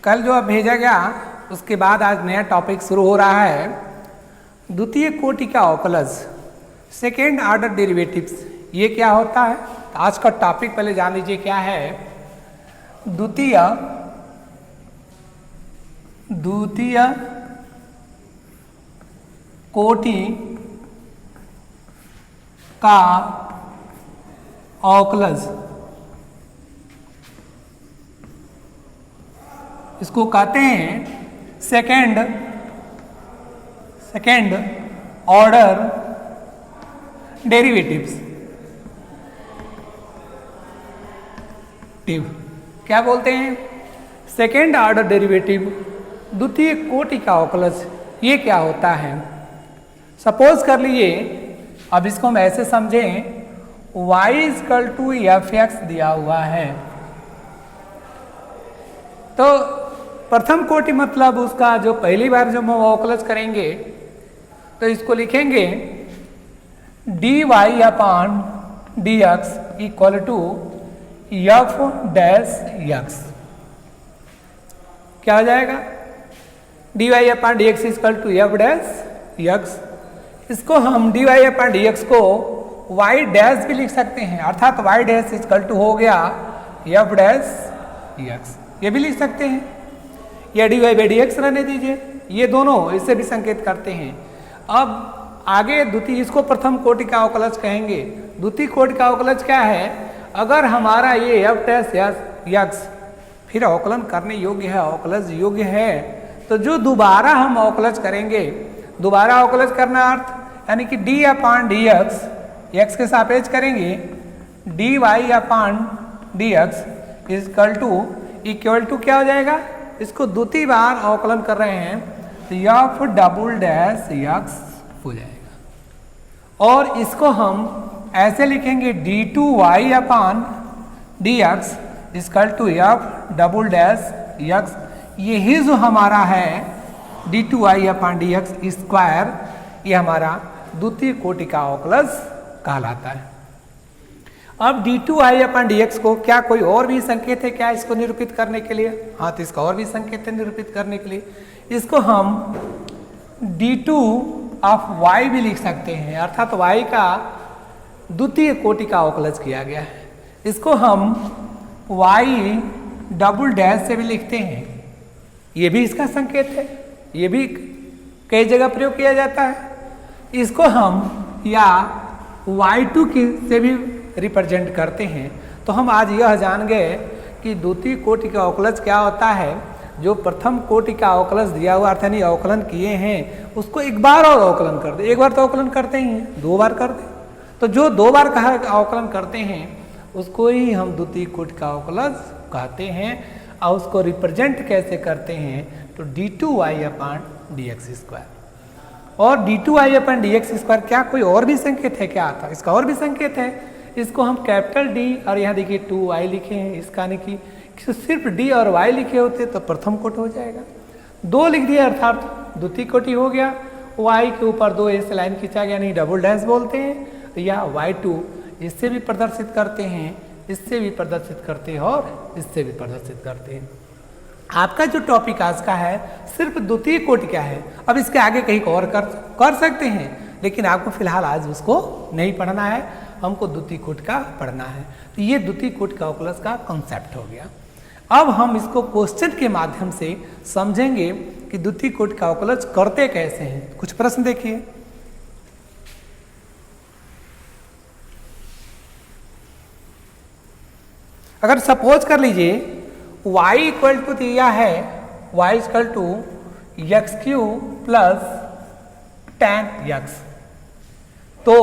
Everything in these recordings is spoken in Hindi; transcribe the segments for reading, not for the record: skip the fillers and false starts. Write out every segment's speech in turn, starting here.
कल जो अब भेजा गया उसके बाद आज नया टॉपिक शुरू हो रहा है, द्वितीय कोटि का अवकलज, सेकेंड ऑर्डर डेरिवेटिव्स। ये क्या होता है? तो आज का टॉपिक पहले जान लीजिए क्या है। द्वितीय कोटि का अवकलज, इसको कहते हैं सेकेंड ऑर्डर डेरिवेटिव्स। क्या बोलते हैं? सेकेंड ऑर्डर डेरिवेटिव, द्वितीय कोटि का अवकलज। ये क्या होता है? सपोज कर लीजिए, अब इसको हम ऐसे समझें, y = f(x) दिया हुआ है, तो प्रथम कोटि मतलब उसका जो पहली बार जब हम अवकलज करेंगे तो इसको लिखेंगे dy/dx = f'(x). क्या हो जाएगा? dy/dx = f'(x). इसको हम dy/dx को y' भी लिख सकते हैं, अर्थात y' हो गया f'(x). ये भी लिख सकते हैं, या dy/dx रहने दीजिए, ये दोनों इससे भी संकेत करते हैं। अब आगे द्वितीय, इसको प्रथम कोटि का अवकलज कहेंगे। द्वितीय कोटि का अवकलज क्या है? अगर हमारा ये f'(x) फिर अवकलन करने योग्य है, अवकलज योग्य है, तो जो दोबारा हम अवकलज करेंगे, दोबारा अवकलज करना अर्थ यानी कि dy/dx x के सापेक्ष करेंगे, dy/dx इक्वल टू क्या हो जाएगा? इसको द्वितीय बार अवकलन कर रहे हैं तो f'(x) हो जाएगा। और इसको हम ऐसे लिखेंगे d2y/dx f'(x). यही जो हमारा है d2y/dx स्क्वायर, ये हमारा द्वितीय कोटि का अवकलज कहलाता है। अब d2y/dx को क्या कोई और भी संकेत है क्या इसको निरूपित करने के लिए? हाँ, तो इसका और भी संकेत है निरूपित करने के लिए। इसको हम d2y भी लिख सकते हैं, अर्थात y का द्वितीय कोटि का अवकलज किया गया है। इसको हम y" से भी लिखते हैं, ये भी इसका संकेत है, ये भी कई जगह प्रयोग किया जाता है। इसको हम या y2 से भी रिप्रेजेंट करते हैं। तो हम आज यह जान गए कि द्वितीय कोटि का अवकलज क्या होता है। जो प्रथम कोटि का अवकलज दिया हुआ अर्थ यानी अवकलन किए हैं, उसको एक बार और अवकलन कर दे। एक बार तो अवकलन करते ही हैं, दो बार कर दे, तो जो दो बार कहा अवकलन करते हैं उसको ही हम द्वितीय कोटि का अवकलज कहते हैं। और उसको रिप्रेजेंट कैसे करते हैं? तो d2y/dx²। और d2y/dx² क्या कोई और भी संकेत है क्या आता? इसका और भी संकेत है। इसको हम कैपिटल D और यहाँ देखिए 2y लिखे हैं, इसका नहीं कि सिर्फ D और y लिखे होते तो प्रथम कोटि हो जाएगा। दो लिख दिया अर्थात द्वितीय कोटि हो गया। y के ऊपर दो ऐसे लाइन खींचा गया, नहीं डबल डैश बोलते हैं, या y2 इससे भी प्रदर्शित करते हैं, इससे भी प्रदर्शित करते हैं और इससे भी प्रदर्शित करते हैं। आपका जो टॉपिक आज का है सिर्फ द्वितीय कोटि क्या है। अब इसके आगे कहीं और कर सकते हैं, लेकिन आपको फिलहाल आज उसको नहीं पढ़ना है, हमको द्वितीय कोटि का पढ़ना है। तो ये द्वितीय कोटि का अवकलज का कॉन्सेप्ट हो गया। अब हम इसको क्वेश्चन के माध्यम से समझेंगे कि द्वितीय कोटि का अवकलज करते कैसे हैं। कुछ प्रश्न देखिए। अगर सपोज कर लीजिए y = दिया है y = x³ + tan x, तो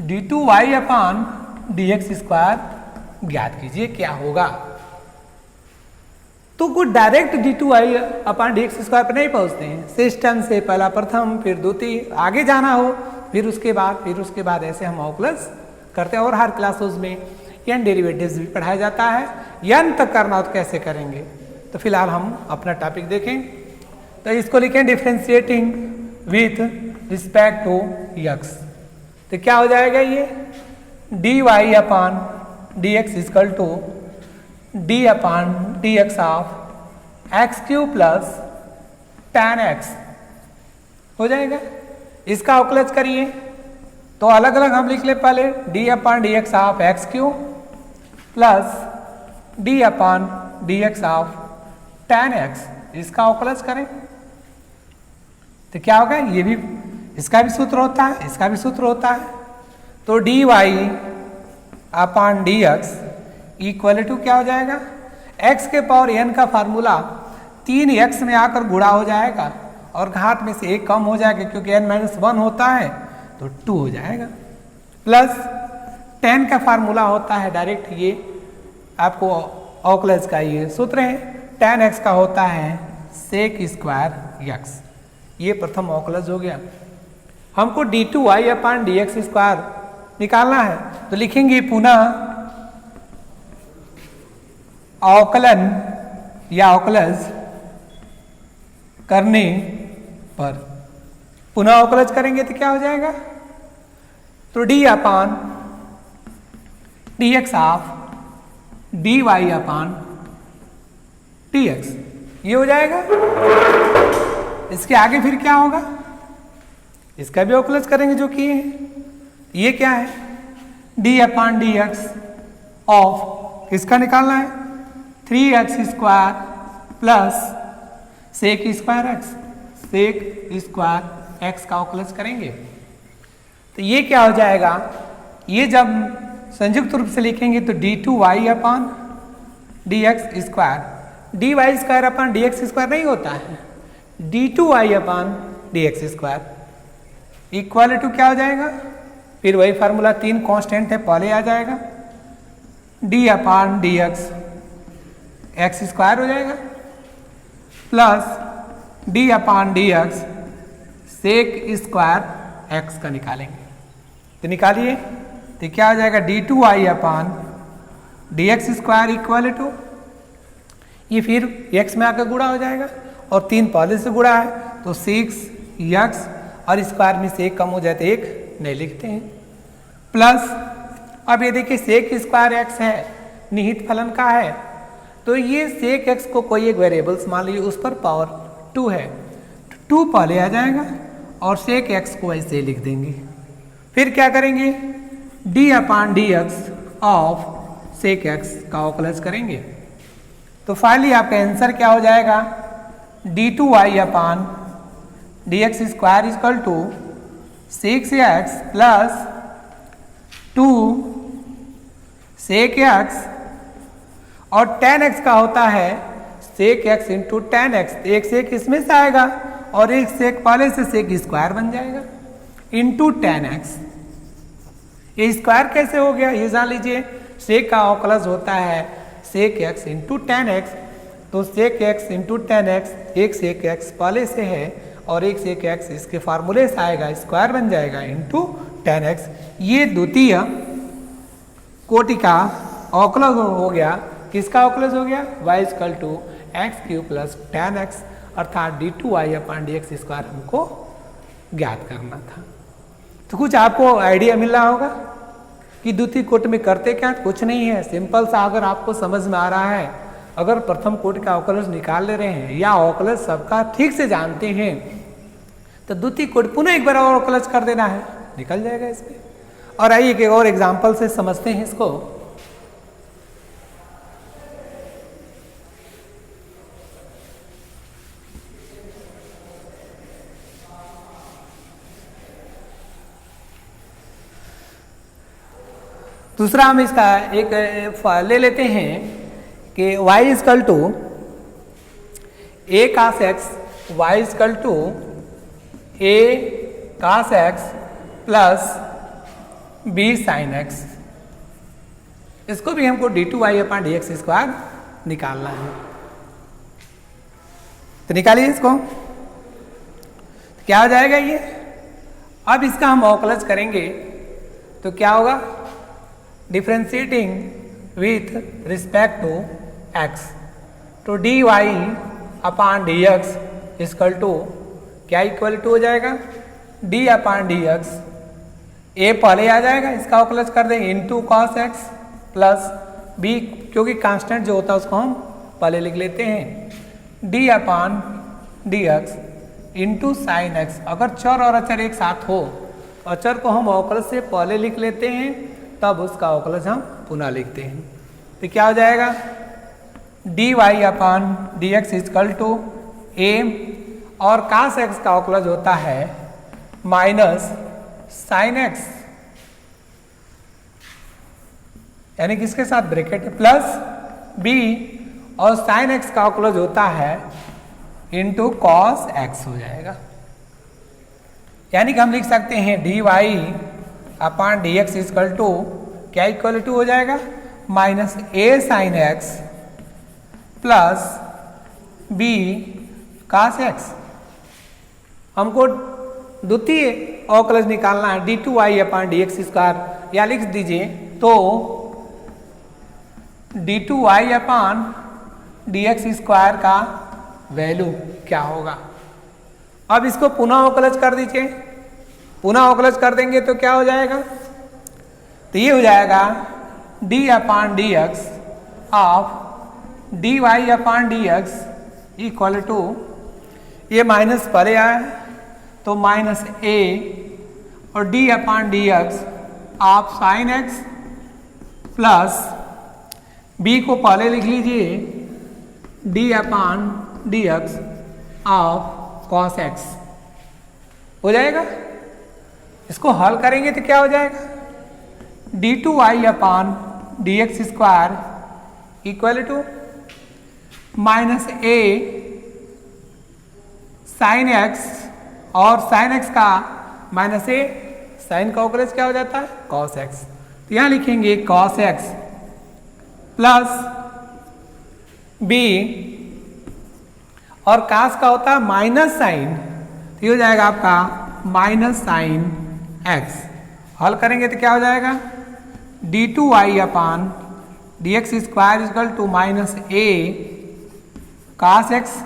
d2y/dx² ज्ञात कीजिए क्या होगा। तो कुछ डायरेक्ट d2y/dx² पर नहीं पहुंचते हैं, सिस्टम से पहला प्रथम फिर द्वितीय, आगे जाना हो फिर उसके बाद ऐसे हम अवकलज करते हैं। और हर क्लासेस में n डेरिवेटिव्स भी पढ़ाया जाता है। n तक करना हो तो कैसे करेंगे? तो फिलहाल हम अपना टॉपिक देखें। तो इसको लिखें differentiating with respect to x। तो क्या हो जाएगा ये? dy/dx = d/dx d x of x cube plus tan x हो जाएगा। इसका अवकलज करिए तो अलग अलग हम लिख ले पहले D upon d x of x cube plus D upon d x of tan x, इसका अवकलज करें तो क्या होगा, ये भी इसका भी सूत्र होता है, इसका भी सूत्र होता है। तो d y upon d x equal to क्या हो जाएगा, x के पावर n का फार्मूला 3x में आकर गुणा हो जाएगा और घात में से एक कम हो जाएगा क्योंकि n-1 होता है तो 2 हो जाएगा, प्लस tan का फार्मूला होता है डायरेक्ट, ये आपको अवकलज का ये सूत्र है, tan x का होता है सेक स्क्वायर x, ये प्रथम अवकलज हो गया। हमको d2y अपॉन dx स्क्वायर निकालना है तो लिखेंगे पुनः अवकलन या अवकलज करने पर, पुनः अवकलज करेंगे तो क्या हो जाएगा, तो d upon dx of dy upon dx ये हो जाएगा। इसके आगे फिर क्या होगा, इसका भी अवकलज करेंगे जो किए हैं, ये क्या है d अपॉन dx ऑफ किसका निकालना है 3x square plus sec square x, sec square x का अवकलज करेंगे तो ये क्या हो जाएगा, ये जब संयुक्त रूप से लिखेंगे तो d2y upon dx square, dy square upon dx square नहीं होता है, d2y upon dx square equal to क्या हो जाएगा, फिर वही फार्मूला 3 कांस्टेंट है पहले आ जाएगा, d upon dx x square हो जाएगा plus d upon dx sec square x का निकालेंगे तो निकालिए तो क्या हो जाएगा d2y upon dx square equal to, ये फिर x में आकर गुणा हो जाएगा और 3 पहले से गुणा है तो 6x और स्क्वायर में से 1 कम हो जाए तो 1 नहीं लिखते हैं, प्लस अब ये देखिए सेक स्क्वायर x है निहित फलन का है तो ये सेक x को कोई एक वेरिएबल्स मान लीजिए उस पर पावर 2 है, 2 पहले आ जाएगा और सेक x को ऐसे लिख देंगे, फिर क्या करेंगे d upon dx of sec x का अवकलज करेंगे तो फाइनली आपका आंसर क्या हो जाएगा d2y upon dx square equal to 6x plus 2 sec x और tan x का होता है sec x into tan x, एक सेक इसमें से आएगा और एक सेक पहले से सेक स्क्वायर बन जाएगा इंटू tan x, ये स्क्वायर कैसे हो गया ये जान लीजिए, सेक का अवकलज होता है sec x into tan x, तो सेक x इंटू tan x, एक सेक x पहले से है और एक सेक x इसके फार्मूले से आएगा स्क्वायर बन जाएगा इंटू tan x, ये द्वितीय कोटि का अवकलज हो गया, किसका अवकलज हो गया y equal to x cube plus tan x अर्थात d2y अपॉन dx स्क्वायर हमको ज्ञात करना था। तो कुछ आपको आइडिया मिल रहा होगा कि द्वितीय कोटि में करते क्या, कुछ नहीं है, सिंपल सा अगर आपको समझ में आ रहा है, अगर प्रथम कोटि का अवकलज निकाल ले रहे हैं या अवकलज सबका ठीक से जानते हैं तो द्वितीय कोटि पुनः एक बार और अवकलज कर देना है, निकल जाएगा इसमें। और आइए एक और एग्जाम्पल से समझते हैं इसको। दूसरा हम इसका एक ले लेते हैं कि y equal to a cos x, y equal to a cos x plus b sin x, इसको भी हमको d2y अपॉन dx स्क्वायर निकालना है तो निकालिए इसको, क्या हो जाएगा ये, अब इसका हम अवकलज करेंगे तो क्या होगा, differentiating with respect to x, तो dy upon dx equal to क्या इक्वल टू हो जाएगा d अपॉन dx, a पहले आ जाएगा इसका अवकलज कर देंगे into cos x plus b, क्योंकि कांस्टेंट जो होता है उसको हम पहले लिख लेते हैं d upon d x into sine x. अगर चर और अचर एक साथ हो, अचर को हम अवकलज से पहले लिख लेते हैं, तब उसका अवकलज हम पुनः लिखते हैं। तो क्या हो जाएगा, d y upon d x equal to a, और कास एक्स का अवकलज होता है माइनस साइन एक्स, यानी किसके साथ ब्रैकेट प्लस बी, और साइन एक्स का अवकलज होता है इंटू कॉस एक्स हो जाएगा। यानी कि हम लिख सकते हैं d y upon d x equal to क्या इक्वल टू हो जाएगा, minus a sine x plus b cos x. हमको द्वितीय अवकलज निकालना है d two y upon d x square, या लिख दीजिए तो d two y upon d x square का वैल्यू क्या होगा। अब इसको पुनः अवकलज कर दीजिए, पुनः अवकलज कर देंगे तो क्या हो जाएगा, तो ये हो जाएगा d upon d x of d y upon d x equal to, ये माइनस पहले आया तो माइनस ए और d upon d x of sine x plus b को पहले लिख लीजिए d upon d x of cos x हो जाएगा। इसको हल करेंगे तो क्या हो जाएगा, d two y upon d x square equal to minus a sine x, और साइन एक्स का माइनस ए, साइन का अवकलज क्या हो जाता है कॉस एक्स, तो यहां लिखेंगे कॉस एक्स प्लस बी, और कास का होता है माइनस साइन, तो ये हो जाएगा आपका माइनस साइन एक्स। हल करेंगे तो क्या हो जाएगा, d two y upon d x square equal to minus a cos x,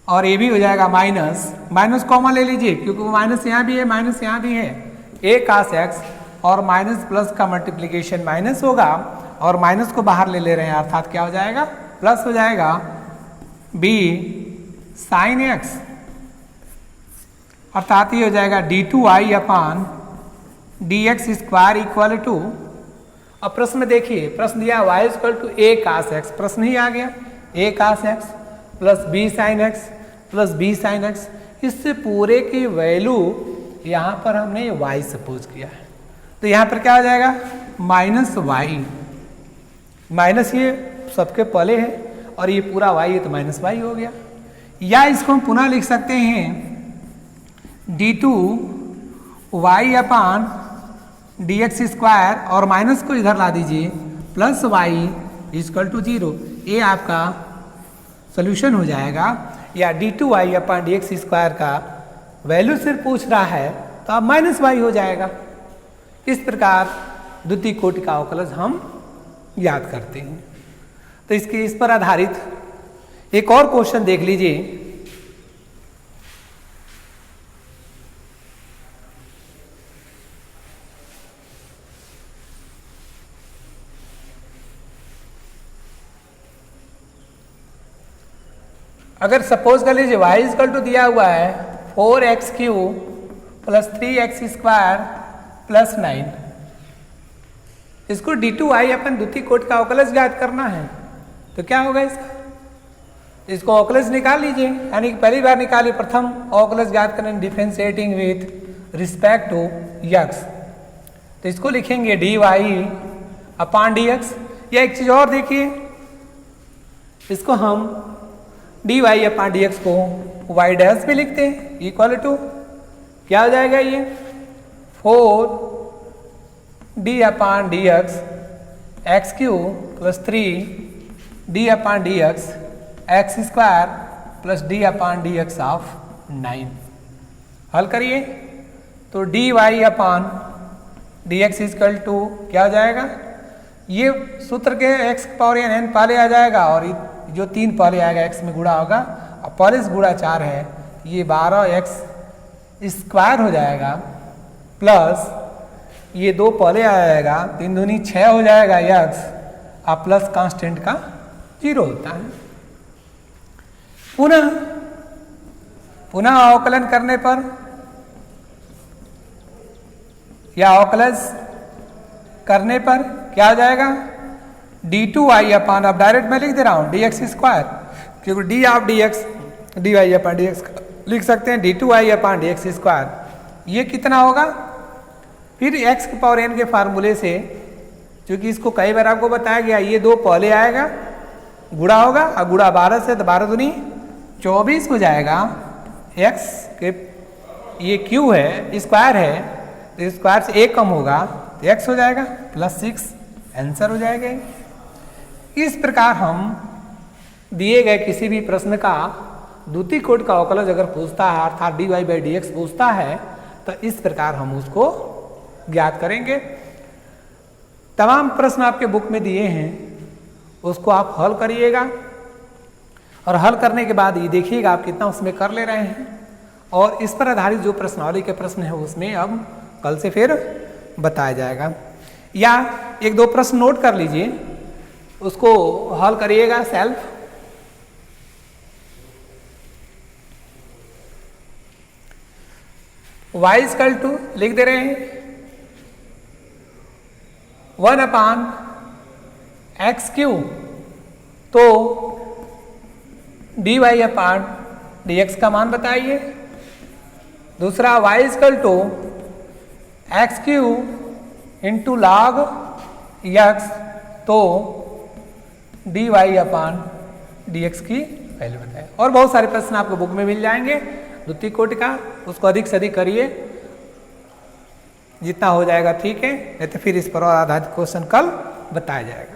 और ये भी हो जाएगा माइनस, माइनस कॉमन ले लीजिए क्योंकि माइनस यहाँ भी है माइनस यहाँ भी है, ए कास एक्स और माइनस प्लस का मल्टीप्लीकेशन माइनस होगा, और माइनस को बाहर ले रहे हैं अर्थात क्या हो जाएगा प्लस हो जाएगा बी साइन एक्स, अर्थात ये हो जाएगा d two y upon d x square equal to, अब प्रश्न में देखिए प्रश्न दिया y equal to a cos x, प्रश्न ही आ गया a cos x plus b sine x plus b sine x, इससे पूरे की वैल्यू यहाँ पर हमने y सपोज किया है, तो यहाँ पर क्या हो जाएगा माइनस वाई, माइनस ये सबके पहले है और ये पूरा y है तो माइनस वाई हो गया। या इसको हम पुनः लिख सकते हैं d two y upon d x square, और माइनस को इधर ला दीजिए plus y is equal to zero, ये आपका सोल्यूशन हो जाएगा। या d two y upon d x square का वैल्यू सिर्फ पूछ रहा है तो अब माइनस वाई हो जाएगा। इस प्रकार द्वितीय कोटि का अवकलज हम याद करते हैं। तो इसके इस पर आधारित एक और क्वेश्चन देख लीजिए। अगर सपोज कर लीजिए y इजकल टू दिया हुआ है 4x³ plus 3x square plus 9, इसको d2y अपन द्वितीय कोटि का अवकलज ज्ञात करना है, तो क्या होगा इसका, इसको अवकलज निकाल लीजिए, यानी कि पहली बार निकालिए, प्रथम अवकलज ज्ञात करें differentiating with respect to x, तो इसको लिखेंगे dy अपान dx। या एक चीज और देखिए, इसको हम dy अपान dx को y डैश भी लिखते हैं इक्वल टू क्या हो जाएगा, ये 4d upon dx x³ plus 3d upon dx x square plus d upon dx of 9। हल करिए तो dy upon dx is equal to क्या हो जाएगा, ये सूत्र के x पावर n पहले आ जाएगा और जो 3 पहले आएगा x में गुणा होगा, और पहले से गुणा 4 है, ये 12x स्क्वायर हो जाएगा प्लस ये 2 पहले आ जाएगा, 3 दूनी 6 हो जाएगा x, और प्लस कांस्टेंट का 0 होता है। पुनः अवकलन करने पर या अवकलज करने पर क्या हो जाएगा, d2i अपान, अब डायरेक्ट मैं लिख दे रहा हूं dx स्क्वायर, क्योंकि d आप dx dy अपान dx लिख सकते हैं d2i अपान dx स्क्वायर। ये कितना होगा, फिर x की पावर n के फार्मूले से, क्योंकि इसको कई बार आपको बताया गया, ये 2 पहले आएगा, गुणा होगा, और गुणा 12 से तो 12 दूनी 24 हो जाएगा। x के ये q है, स्क्वायर है, तो स्क्वायर से एक कम होगा तो x हो जाएगा +6, आंसर हो जाएगा। इस प्रकार हम दिए गए किसी भी प्रश्न का द्वितीय कोटि का अवकलज अगर पूछता है, अर्थात dy बाई dx पूछता है, तो इस प्रकार हम उसको ज्ञात करेंगे। तमाम प्रश्न आपके बुक में दिए हैं, उसको आप हल करिएगा, और हल करने के बाद ये देखिएगा आप कितना उसमें कर ले रहे हैं, और इस पर आधारित जो प्रश्नावली के प्रश्न है उसमें अब कल से फिर बताया जाएगा। या 1-2 प्रश्न नोट कर लीजिए, उसको हल करिएगा सेल्फ। y इक्वल टू लिख दे रहे हैं 1 अपान एक्स क्यू, तो dy अपान dx का मान बताइए। दूसरा y equal to x cube into log x, तो dy अपान dx की वैल्यू बताए। और बहुत सारे प्रश्न आपको बुक में मिल जाएंगे द्वितीय कोटि का, उसको अधिक से अधिक करिए, जितना हो जाएगा ठीक है, नहीं तो फिर इस पर और आधारित क्वेश्चन कल बताया जाएगा।